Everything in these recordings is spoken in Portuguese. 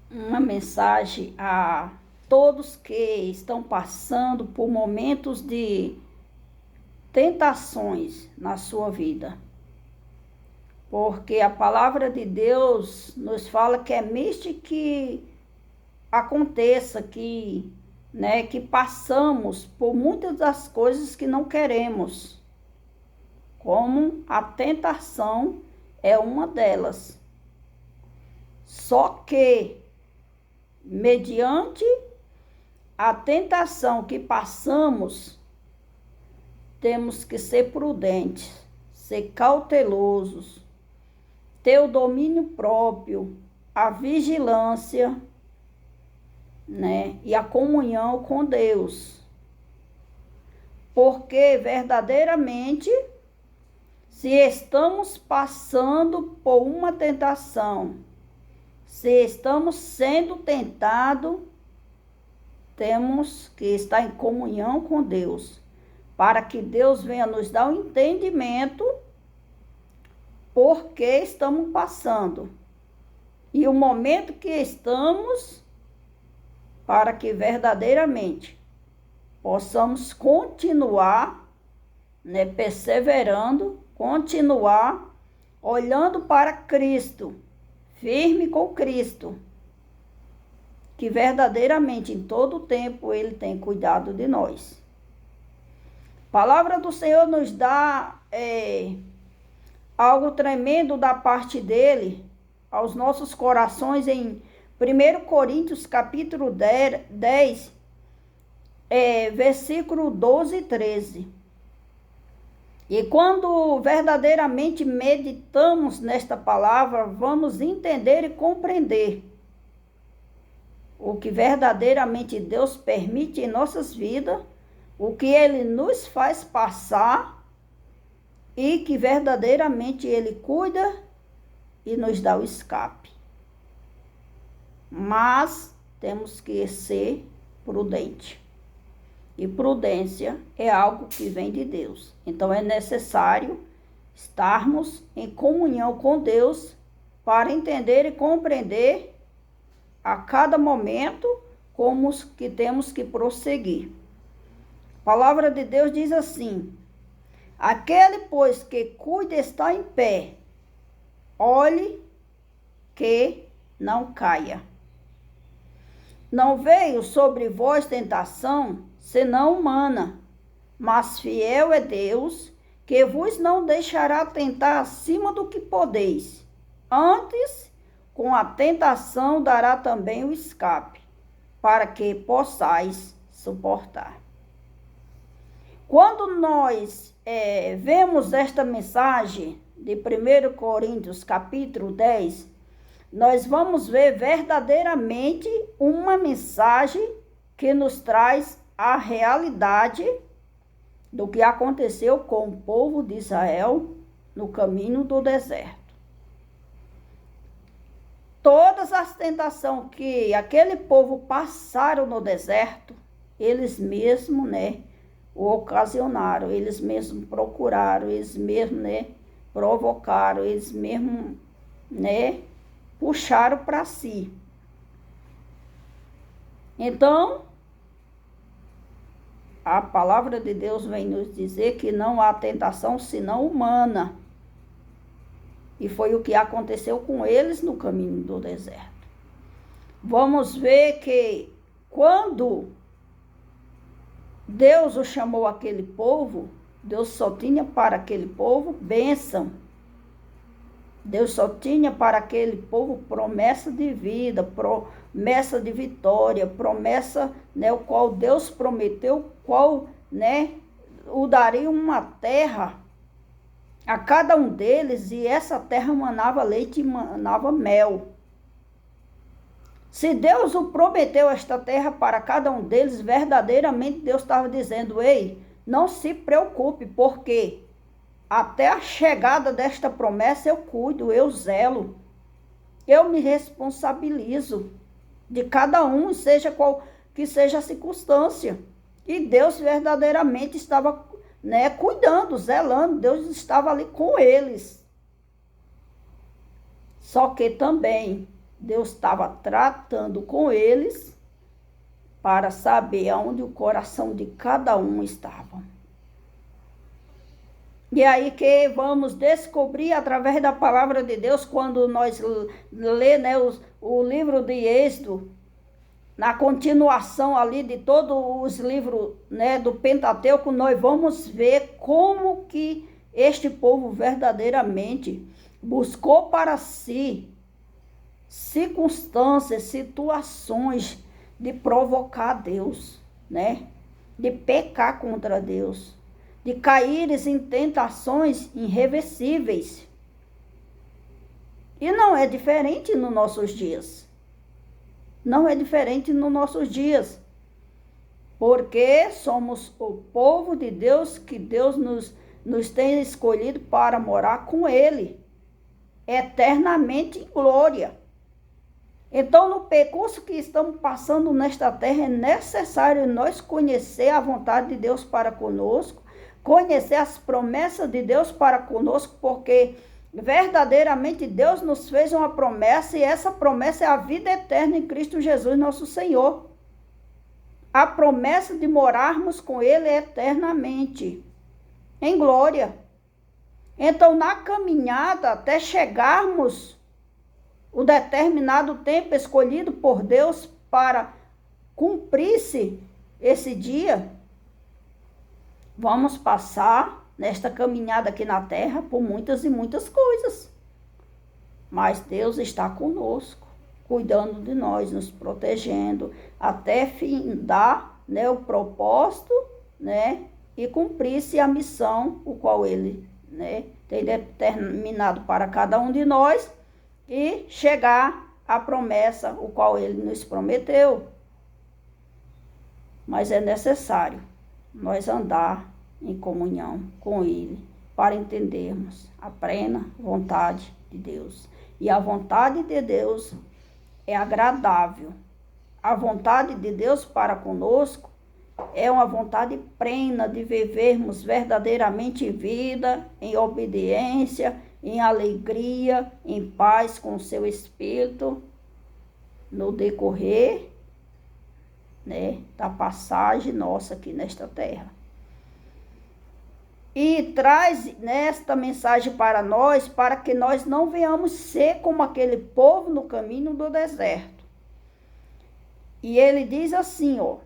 uma mensagem a todos que estão passando por momentos de tentações na sua vida. Porque a palavra de Deus nos fala que é místico que aconteça, que passamos por muitas das coisas que não queremos, como a tentação é uma delas. Só que, mediante a tentação que passamos, temos que ser prudentes, ser cautelosos, ter o domínio próprio, a vigilância, e a comunhão com Deus. Porque verdadeiramente, se estamos passando por uma tentação, se estamos sendo tentados, temos que estar em comunhão com Deus, para que Deus venha nos dar um entendimento por que estamos passando e o momento que estamos, para que verdadeiramente possamos continuar, perseverando, continuar olhando para Cristo, firme com Cristo, que verdadeiramente em todo o tempo Ele tem cuidado de nós. A palavra do Senhor nos dá algo tremendo da parte dele aos nossos corações em 1 Coríntios capítulo 10, versículo 12 e 13. E quando verdadeiramente meditamos nesta palavra, vamos entender e compreender o que verdadeiramente Deus permite em nossas vidas, o que Ele nos faz passar e que verdadeiramente Ele cuida e nos dá o escape. Mas temos que ser prudente. E prudência é algo que vem de Deus. Então é necessário estarmos em comunhão com Deus para entender e compreender a cada momento como que temos que prosseguir. A palavra de Deus diz assim: aquele, pois, que cuida está em pé, olhe que não caia. Não veio sobre vós tentação, senão humana, mas fiel é Deus, que vos não deixará tentar acima do que podeis. Antes, com a tentação dará também o escape, para que possais suportar. Quando nós vemos esta mensagem de 1 Coríntios capítulo 10, nós vamos ver verdadeiramente uma mensagem que nos traz a realidade do que aconteceu com o povo de Israel no caminho do deserto. Todas as tentações que aquele povo passaram no deserto, eles mesmos, o ocasionaram, eles mesmos procuraram, eles mesmos, provocaram, eles mesmos, puxaram para si. Então, a palavra de Deus vem nos dizer que não há tentação senão humana. E foi o que aconteceu com eles no caminho do deserto. Vamos ver que quando Deus o chamou aquele povo, Deus só tinha para aquele povo bênção. Deus só tinha para aquele povo promessa de vida, promessa de vitória, promessa, o qual Deus prometeu, qual, o daria uma terra a cada um deles, e essa terra manava leite e manava mel. Se Deus o prometeu esta terra para cada um deles, verdadeiramente Deus estava dizendo: ei, não se preocupe, porque até a chegada desta promessa eu cuido, eu zelo, eu me responsabilizo de cada um, seja qual que seja a circunstância. E Deus verdadeiramente estava, cuidando, zelando, Deus estava ali com eles. Só que também Deus estava tratando com eles para saber aonde o coração de cada um estava. E aí que vamos descobrir através da palavra de Deus, quando nós lê, né, o livro de Êxodo, na continuação ali de todos os livros, né, do Pentateuco, nós vamos ver como que este povo verdadeiramente buscou para si circunstâncias, situações de provocar Deus, né, de pecar contra Deus, de caíres em tentações irreversíveis. E não é diferente nos nossos dias. Não é diferente nos nossos dias. Porque somos o povo de Deus, que Deus nos tem escolhido para morar com Ele, eternamente em glória. Então, no percurso que estamos passando nesta terra, é necessário nós conhecer a vontade de Deus para conosco, conhecer as promessas de Deus para conosco, porque verdadeiramente Deus nos fez uma promessa, e essa promessa é a vida eterna em Cristo Jesus, nosso Senhor. A promessa de morarmos com Ele eternamente, em glória. Então, na caminhada, até chegarmos o determinado tempo escolhido por Deus para cumprir-se esse dia, vamos passar nesta caminhada aqui na terra por muitas e muitas coisas. Mas Deus está conosco, cuidando de nós, nos protegendo, até findar, né, o propósito, né, e cumprir-se a missão, o qual Ele, né, tem determinado para cada um de nós, e chegar à promessa, o qual Ele nos prometeu. Mas é necessário nós andar em comunhão com Ele, para entendermos a plena vontade de Deus. E a vontade de Deus é agradável. A vontade de Deus para conosco é uma vontade plena de vivermos verdadeiramente vida, em obediência, em alegria, em paz com o seu Espírito, no decorrer, né, da passagem nossa aqui nesta terra. E traz nesta mensagem para nós, para que nós não venhamos ser como aquele povo no caminho do deserto. E ele diz assim, ó: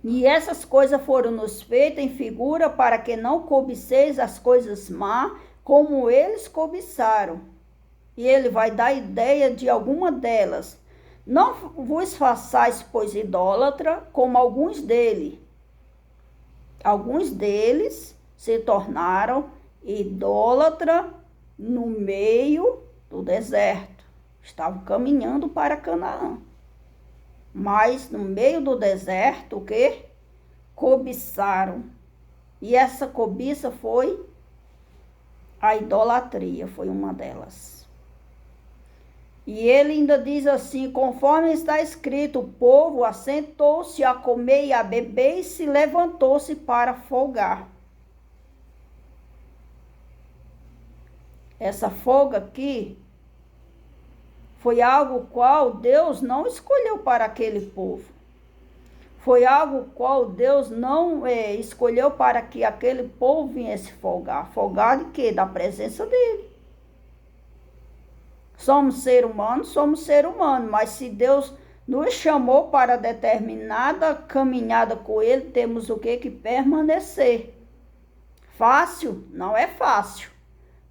e essas coisas foram nos feitas em figura, para que não cobiceis as coisas má, como eles cobiçaram. E ele vai dar ideia de alguma delas. Não vos façais, pois, idólatra, como alguns deles. Alguns deles se tornaram idólatra no meio do deserto. Estavam caminhando para Canaã. Mas no meio do deserto, o quê? Cobiçaram. E essa cobiça foi a idolatria, foi uma delas. E ele ainda diz assim, conforme está escrito, o povo assentou-se a comer e a beber e se levantou-se para folgar. Essa folga aqui foi algo qual Deus não escolheu para aquele povo. Foi algo qual Deus não escolheu para que aquele povo viesse folgar. Folgar de quê? Da presença dele. Somos ser humanos, mas se Deus nos chamou para determinada caminhada com Ele, temos o quê? Que permanecer. Fácil? Não é fácil.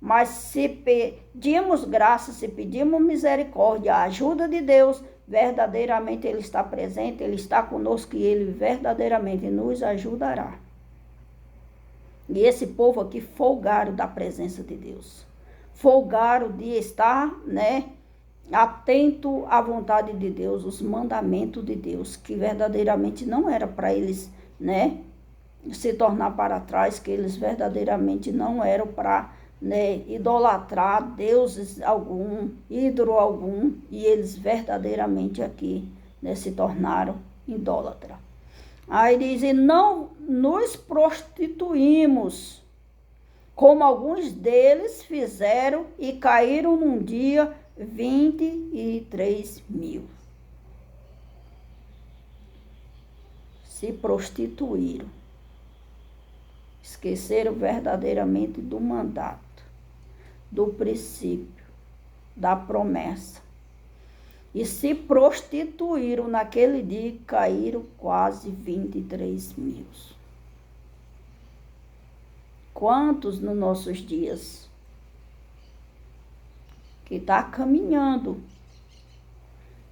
Mas se pedimos graça, se pedimos misericórdia, a ajuda de Deus, verdadeiramente Ele está presente, Ele está conosco e Ele verdadeiramente nos ajudará. E esse povo aqui folgaram da presença de Deus. Folgaram de estar, né, atento à vontade de Deus, os mandamentos de Deus, que verdadeiramente não era para eles, né, se tornar para trás, que eles verdadeiramente não eram para, né, idolatrar deuses algum, ídolo algum, e eles verdadeiramente aqui, né, se tornaram idólatras. Aí dizem, não nos prostituímos, como alguns deles fizeram e caíram num dia 23 mil se prostituíram, esqueceram verdadeiramente do mandato, do princípio, da promessa. E se prostituíram naquele dia e caíram quase 23 mil. Quantos nos nossos dias que está caminhando,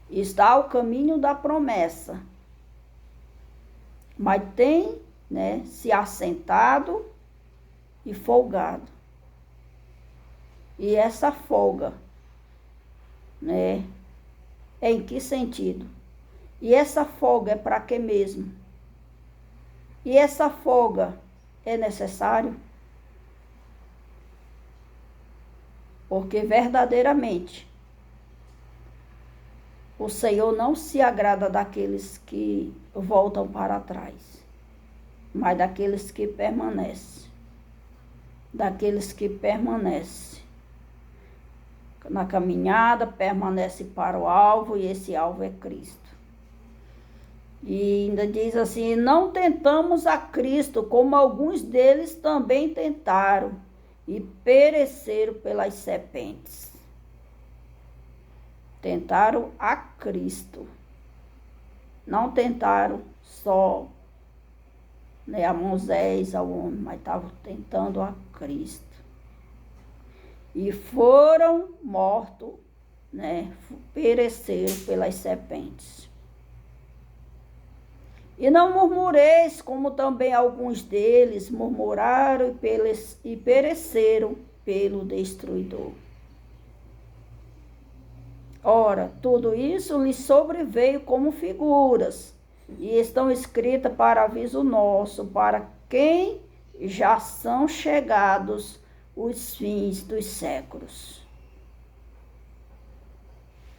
está ao caminho da promessa, mas tem, se assentado e folgado. E essa folga, é em que sentido? E essa folga é para quê mesmo? E essa folga é necessário? Porque verdadeiramente o Senhor não se agrada daqueles que voltam para trás, mas daqueles que permanecem. Daqueles que permanecem na caminhada, permanece para o alvo, e esse alvo é Cristo. E ainda diz assim: não tentamos a Cristo, como alguns deles também tentaram e pereceram pelas serpentes. Tentaram a Cristo. Não tentaram só a Moisés, ao homem, mas estavam tentando a Cristo. E foram mortos, pereceram pelas serpentes. E não murmureis, como também alguns deles murmuraram e pereceram pelo destruidor. Ora, tudo isso lhes sobreveio como figuras, e estão escritas para aviso nosso, para quem já são chegados os fins dos séculos.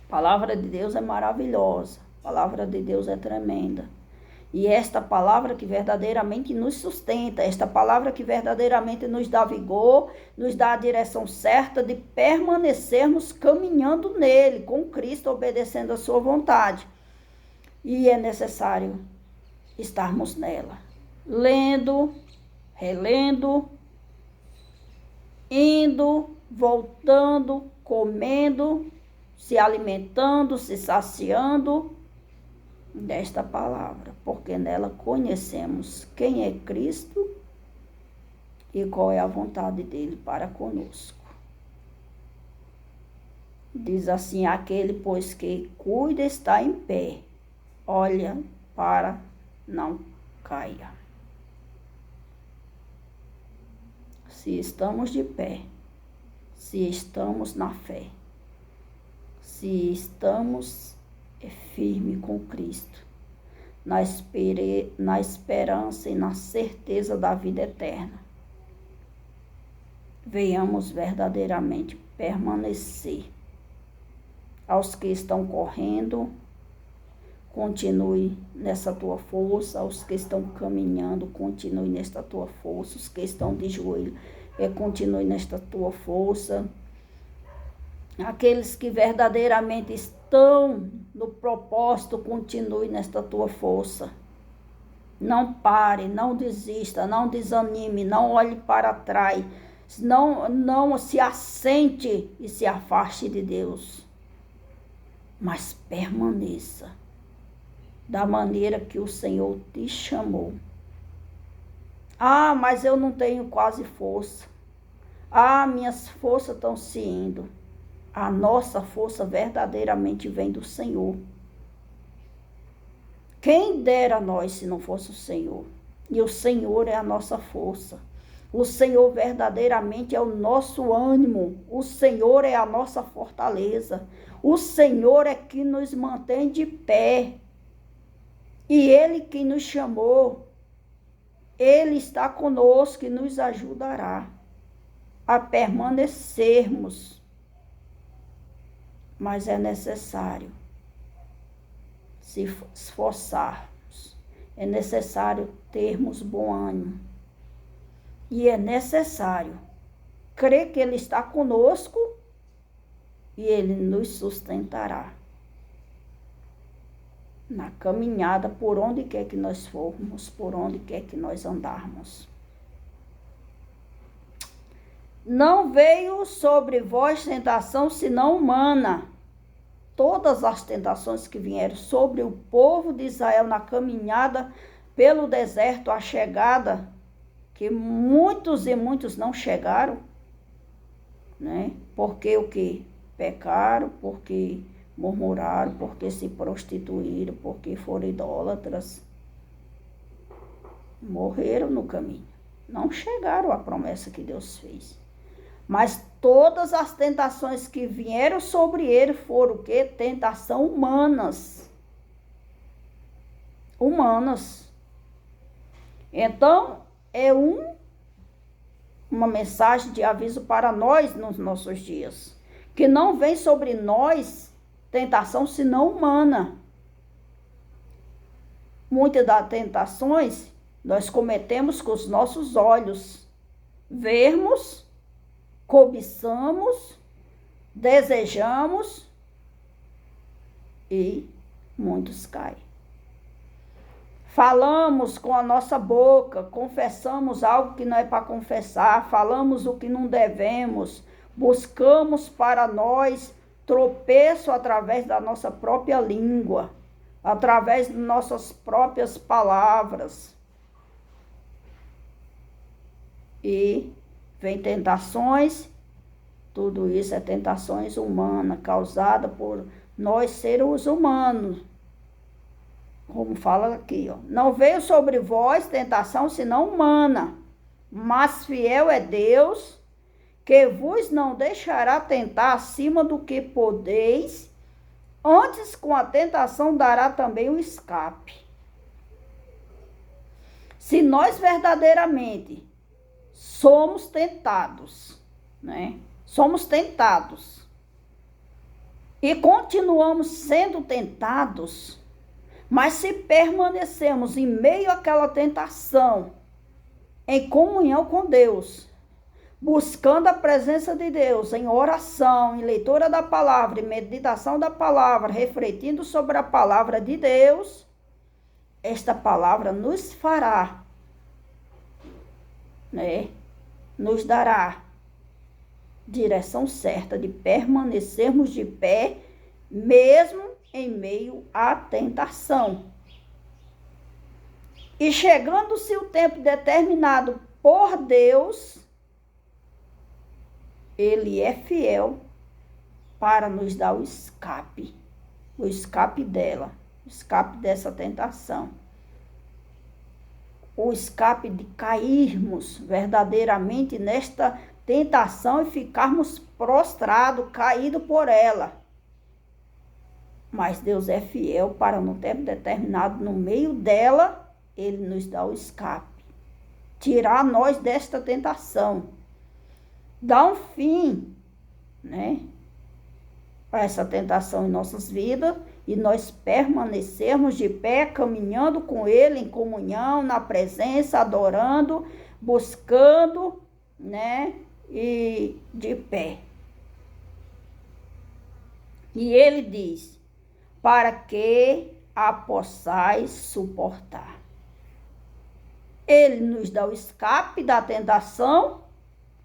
A palavra de Deus é maravilhosa, a palavra de Deus é tremenda. E esta palavra que verdadeiramente nos sustenta, esta palavra que verdadeiramente nos dá vigor, nos dá a direção certa de permanecermos caminhando nele, com Cristo, obedecendo a sua vontade. E é necessário estarmos nela, lendo, relendo, indo, voltando, comendo, se alimentando, se saciando desta palavra, porque nela conhecemos quem é Cristo e qual é a vontade dele para conosco. Diz assim: aquele, pois, que cuida está em pé, olha para não caia. Se estamos de pé, se estamos na fé, se estamos firme com Cristo, na esperança e na certeza da vida eterna, venhamos verdadeiramente permanecer. Aos que estão correndo, continue nessa tua força. Aos que estão caminhando, continue nesta tua força. Os que estão de joelho, continue nesta tua força. Aqueles que verdadeiramente estão no propósito, continue nesta tua força. Não pare, não desista, não desanime, não olhe para trás. Não se assente e se afaste de Deus. Mas permaneça da maneira que o Senhor te chamou. Ah, mas eu não tenho quase força. Ah, minhas forças estão se indo. A nossa força verdadeiramente vem do Senhor. Quem dera a nós se não fosse o Senhor? E o Senhor é a nossa força. O Senhor verdadeiramente é o nosso ânimo. O Senhor é a nossa fortaleza. O Senhor é que nos mantém de pé. E Ele que nos chamou, Ele está conosco e nos ajudará a permanecermos. Mas é necessário se esforçarmos, é necessário termos bom ânimo. E é necessário crer que Ele está conosco e Ele nos sustentará na caminhada por onde quer que nós formos, por onde quer que nós andarmos. Não veio sobre vós tentação senão humana. Todas as tentações que vieram sobre o povo de Israel na caminhada pelo deserto, a chegada, que muitos e muitos não chegaram, né? Porque o que? Pecaram, porque murmuraram, porque se prostituíram, porque foram idólatras. Morreram no caminho. Não chegaram à promessa que Deus fez. Mas todas as tentações que vieram sobre ele foram o quê? Tentação humanas. Humanas. Então, é uma mensagem de aviso para nós nos nossos dias. Que não vem sobre nós tentação senão humana. Muitas das tentações nós cometemos com os nossos olhos. Vermos, cobiçamos, desejamos e muitos caem. Falamos com a nossa boca, confessamos algo que não é para confessar, falamos o que não devemos, buscamos para nós tropeço através da nossa própria língua, através de nossas próprias palavras. E vem tentações, tudo isso é tentações humanas, causadas por nós seres humanos. Como fala aqui, ó. Não veio sobre vós tentação senão humana, mas fiel é Deus, que vos não deixará tentar acima do que podeis, antes com a tentação dará também o escape. Se nós verdadeiramente somos tentados, né? Somos tentados e continuamos sendo tentados, mas se permanecemos em meio àquela tentação, em comunhão com Deus, buscando a presença de Deus, em oração, em leitura da palavra, em meditação da palavra, refletindo sobre a palavra de Deus, esta palavra nos fará, né? Nos dará direção certa de permanecermos de pé, mesmo em meio à tentação. E chegando-se o tempo determinado por Deus, Ele é fiel para nos dar o escape dela, o escape dessa tentação. O escape de cairmos verdadeiramente nesta tentação e ficarmos prostrados, caídos por ela. Mas Deus é fiel para no tempo determinado, no meio dela, Ele nos dá o escape. Tirar nós desta tentação. Dar um fim, né, para essa tentação em nossas vidas e nós permanecermos de pé, caminhando com Ele em comunhão, na presença, adorando, buscando, né, e de pé. E Ele diz, para que a possais suportar. Ele nos dá o escape da tentação,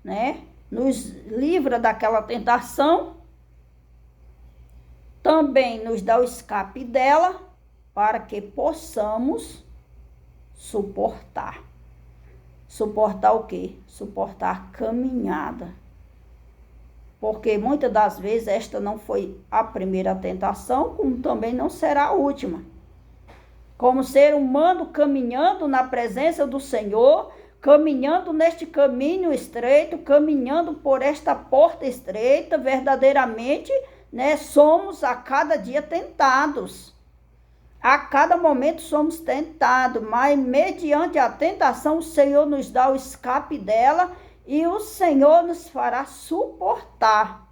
né? Nos livra daquela tentação. Também nos dá o escape dela, para que possamos suportar. Suportar o quê? Suportar a caminhada. Porque muitas das vezes esta não foi a primeira tentação, como também não será a última. Como ser humano caminhando na presença do Senhor, caminhando neste caminho estreito, caminhando por esta porta estreita, verdadeiramente, né, somos a cada dia tentados. A cada momento somos tentados, mas mediante a tentação o Senhor nos dá o escape dela e o Senhor nos fará suportar.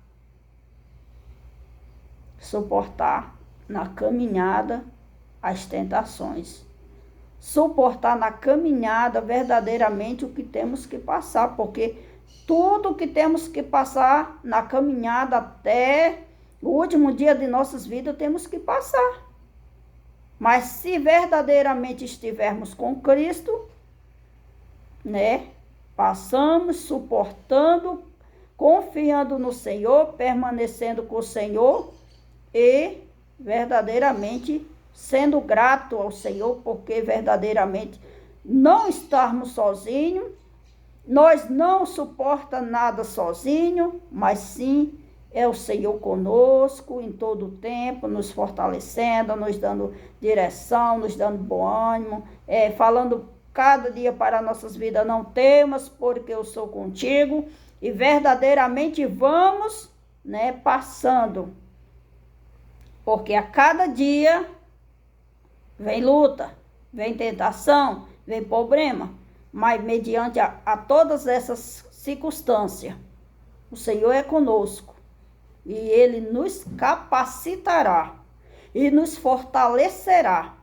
Suportar na caminhada as tentações. Suportar na caminhada verdadeiramente o que temos que passar, porque tudo que temos que passar na caminhada até O último dia de nossas vidas temos que passar. Mas se verdadeiramente estivermos com Cristo, né? Passamos suportando, confiando no Senhor, permanecendo com o Senhor e verdadeiramente sendo grato ao Senhor, porque verdadeiramente não estarmos sozinhos, nós não suporta nada sozinho, mas sim é o Senhor conosco em todo o tempo, nos fortalecendo, nos dando direção, nos dando bom ânimo, falando cada dia para nossas vidas: não temas, porque eu sou contigo. E verdadeiramente vamos, né, passando, porque a cada dia vem luta, vem tentação, vem problema, mas mediante a todas essas circunstâncias, o Senhor é conosco e Ele nos capacitará e nos fortalecerá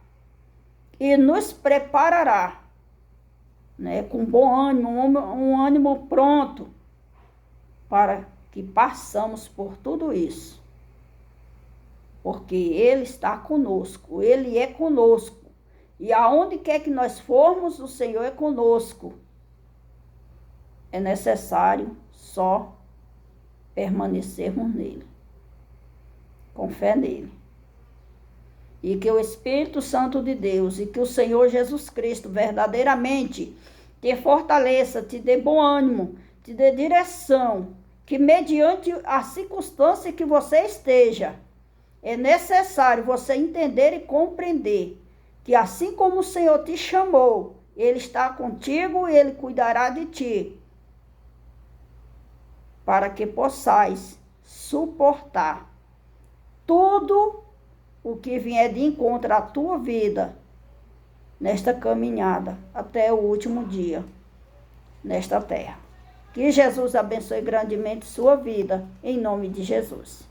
e nos preparará, né, com bom ânimo, um ânimo pronto, para que passamos por tudo isso. Porque Ele está conosco, Ele é conosco. E aonde quer que nós formos, o Senhor é conosco. É necessário só permanecermos nele, com fé nele. E que o Espírito Santo de Deus e que o Senhor Jesus Cristo verdadeiramente te fortaleça, te dê bom ânimo, te dê direção, que mediante a circunstância que você esteja, é necessário você entender e compreender que assim como o Senhor te chamou, Ele está contigo e Ele cuidará de ti, para que possais suportar tudo o que vier de encontro à tua vida, nesta caminhada até o último dia, nesta terra. Que Jesus abençoe grandemente sua vida, em nome de Jesus.